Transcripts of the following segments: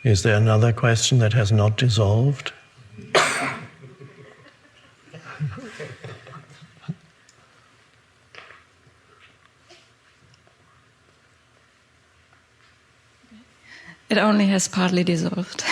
Is there another question that has not dissolved? It only has partly dissolved.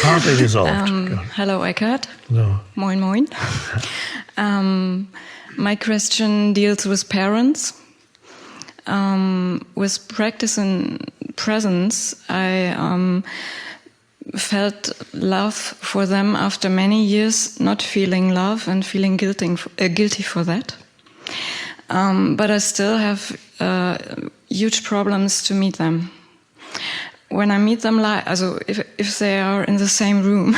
Partly dissolved. Hello, Eckhart. Hello. Moin, moin. My question deals with parents. With practice in presence, I felt love for them after many years not feeling love and feeling guilty for that. But I still have huge problems to meet them. When I meet them, if they are in the same room,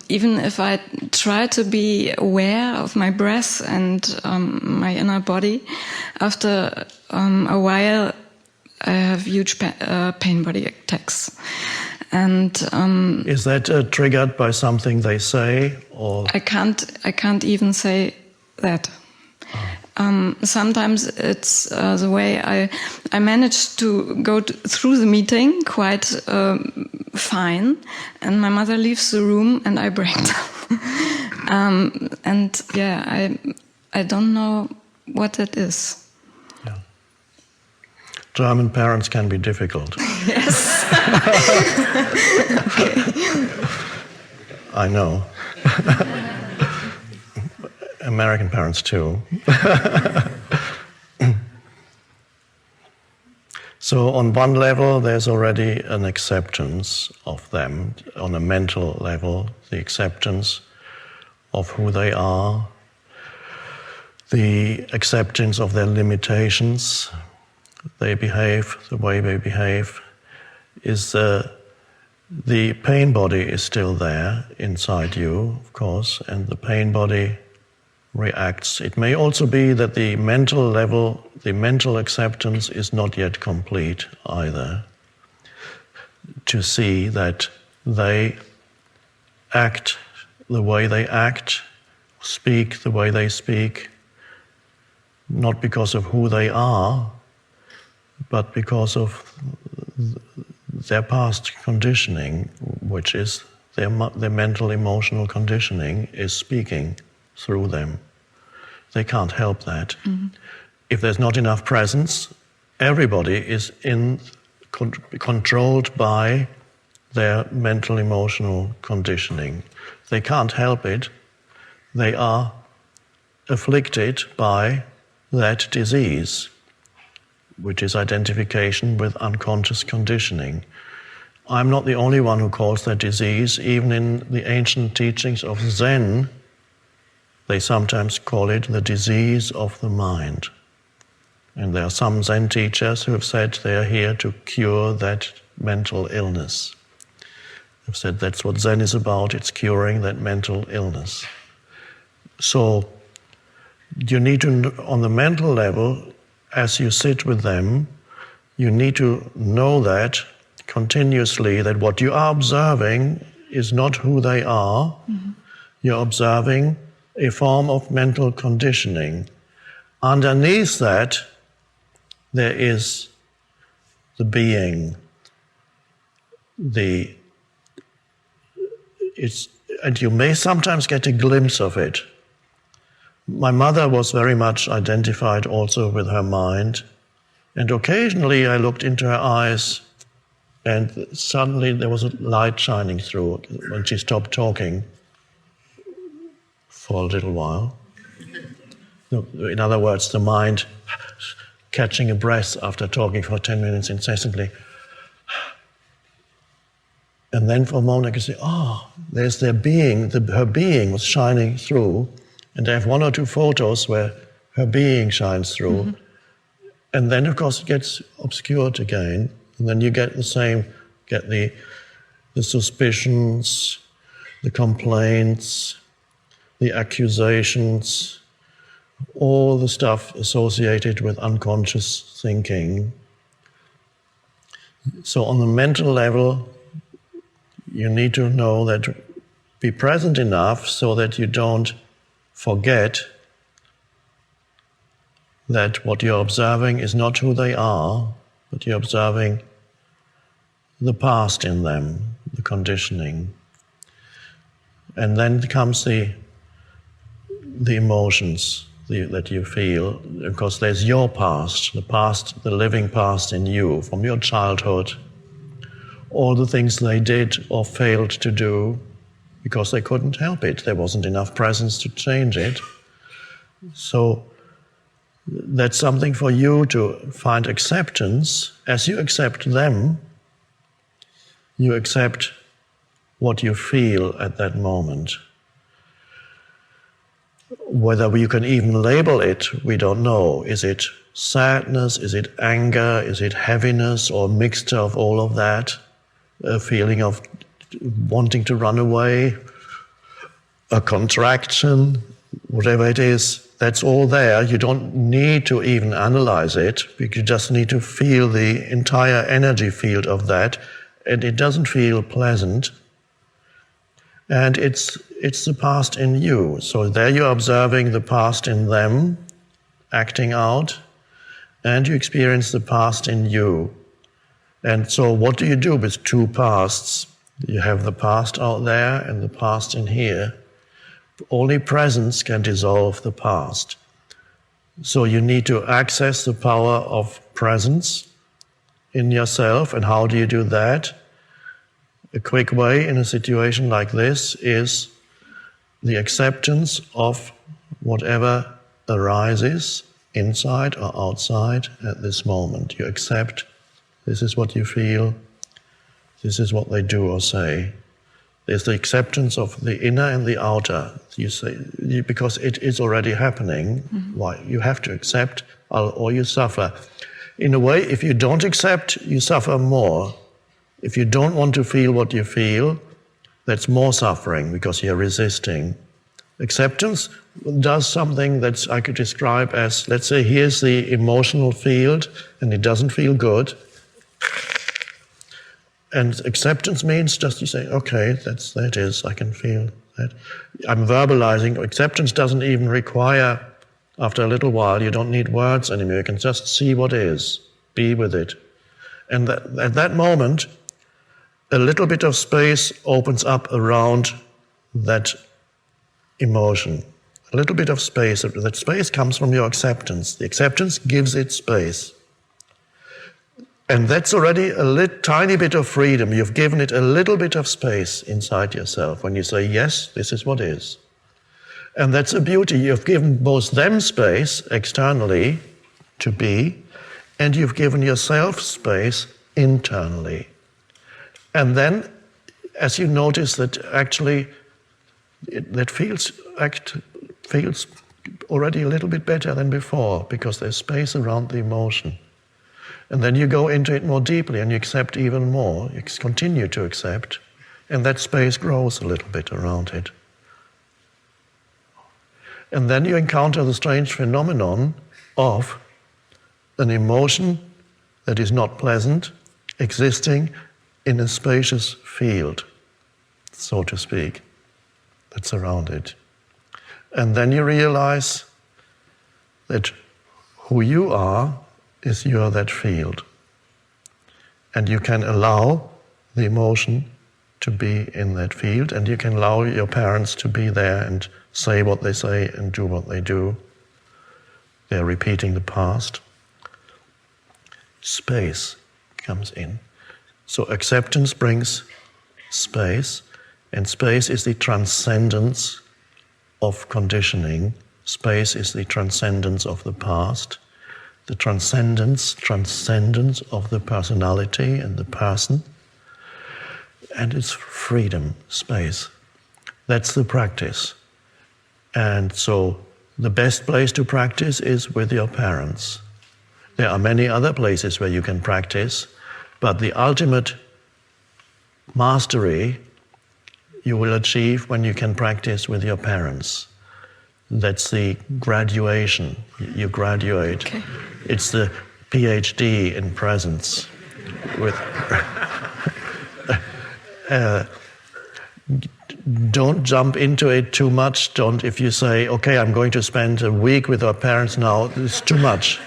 even if I try to be aware of my breath and my inner body, after a while I have huge pain body attacks. And is that triggered by something they say, or I can't even say that. Sometimes it's the way I manage to go through the meeting quite fine, and my mother leaves the room and I break down. And yeah, I don't know what that is. Yeah. German parents can be difficult. Yes. Okay. I know. American parents too. So on one level there's already an acceptance of them, on a mental level, the acceptance of who they are, the acceptance of their limitations, they behave the way they behave, is the pain body is still there inside you, of course, and the pain body reacts. It may also be that the mental level, the mental acceptance is not yet complete either. To see that they act the way they act, speak the way they speak, not because of who they are, but because of their past conditioning, which is their mental emotional conditioning is speaking through them. They can't help that. Mm-hmm. If there's not enough presence, everybody is controlled by their mental emotional conditioning. They can't help it. They are afflicted by that disease, which is identification with unconscious conditioning. I'm not the only one who calls that disease. Even in the ancient teachings of Zen, they sometimes call it the disease of the mind. And there are some Zen teachers who have said they are here to cure that mental illness. They've said that's what Zen is about, it's curing that mental illness. So you need to, on the mental level, as you sit with them, you need to know that continuously, that what you are observing is not who they are. Mm-hmm. You're observing a form of mental conditioning. Underneath that, there is the being, and you may sometimes get a glimpse of it. My mother was very much identified also with her mind, and occasionally I looked into her eyes and suddenly there was a light shining through when she stopped talking for a little while. In other words, the mind catching a breath after talking for 10 minutes incessantly. And then for a moment I could say, oh, there's their being, her being was shining through. And I have one or two photos where her being shines through. Mm-hmm. And then, of course, it gets obscured again. And then you get the same, the suspicions, the complaints, the accusations, all the stuff associated with unconscious thinking. So on the mental level, you need to know that, be present enough so that you don't forget that what you're observing is not who they are, but you're observing the past in them, the conditioning. And then comes the emotions that you feel, because there's your past, the living past in you, from your childhood, all the things they did or failed to do because they couldn't help it. There wasn't enough presence to change it. So that's something for you to find acceptance. As you accept them, you accept what you feel at that moment. Whether you can even label it, we don't know. Is it sadness? Is it anger? Is it heaviness, or a mixture of all of that? A feeling of wanting to run away, a contraction, whatever it is, that's all there. You don't need to even analyze it. You just need to feel the entire energy field of that, and it doesn't feel pleasant. And it's the past in you. So there you're observing the past in them, acting out, and you experience the past in you. And so what do you do with two pasts? You have the past out there and the past in here. Only presence can dissolve the past. So you need to access the power of presence in yourself. And how do you do that? A quick way in a situation like this is the acceptance of whatever arises inside or outside at this moment. You accept, this is what you feel, this is what they do or say. There's the acceptance of the inner and the outer. You say, because it is already happening, why you have to accept or you suffer. In a way, if you don't accept, you suffer more. If you don't want to feel what you feel, that's more suffering because you're resisting. Acceptance does something that I could describe as, let's say, here's the emotional field and it doesn't feel good. And acceptance means just you say, okay, that it is, I can feel that. I'm verbalizing. Acceptance doesn't even require, after a little while, you don't need words anymore. You can just see what is, be with it. And at that moment, a little bit of space opens up around that emotion. A little bit of space. That space comes from your acceptance. The acceptance gives it space. And that's already a tiny bit of freedom. You've given it a little bit of space inside yourself when you say, yes, this is what is. And that's a beauty. You've given both them space externally to be, and you've given yourself space internally. And then, as you notice that actually that feels already a little bit better than before, because there's space around the emotion. And then you go into it more deeply and you accept even more. You continue to accept, and that space grows a little bit around it. And then you encounter the strange phenomenon of an emotion that is not pleasant existing in a spacious field, so to speak, that's around it. And then you realize that who you are is you are that field. And you can allow the emotion to be in that field, and you can allow your parents to be there and say what they say and do what they do. They're repeating the past. Space comes in. So acceptance brings space, and space is the transcendence of conditioning. Space is the transcendence of the past, the transcendence of the personality and the person, and it's freedom, space. That's the practice. And so the best place to practice is with your parents. There are many other places where you can practice, but the ultimate mastery you will achieve when you can practice with your parents. That's the graduation. You graduate. Okay. It's the PhD in presence. Don't jump into it too much. If you say, okay, I'm going to spend a week with our parents now, it's too much.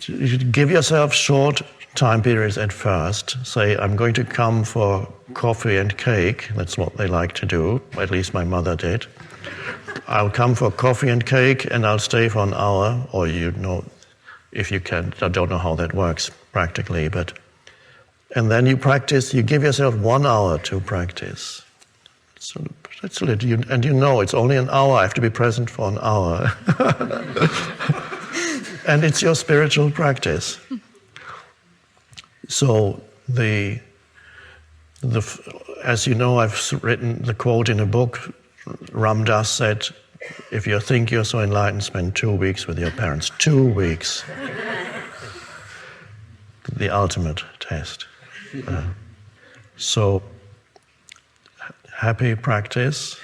You should give yourself short time periods at first. Say, I'm going to come for coffee and cake. That's what they like to do. At least my mother did. I'll come for coffee and cake, and I'll stay for an hour, or if you can. I don't know how that works practically, and then you practice. You give yourself 1 hour to practice. So that's it. And it's only an hour. I have to be present for an hour. And it's your spiritual practice. So as you know, I've written the quote in a book. Ram Dass said, if you think you're so enlightened, spend 2 weeks with your parents. 2 weeks. The ultimate test. So, happy practice.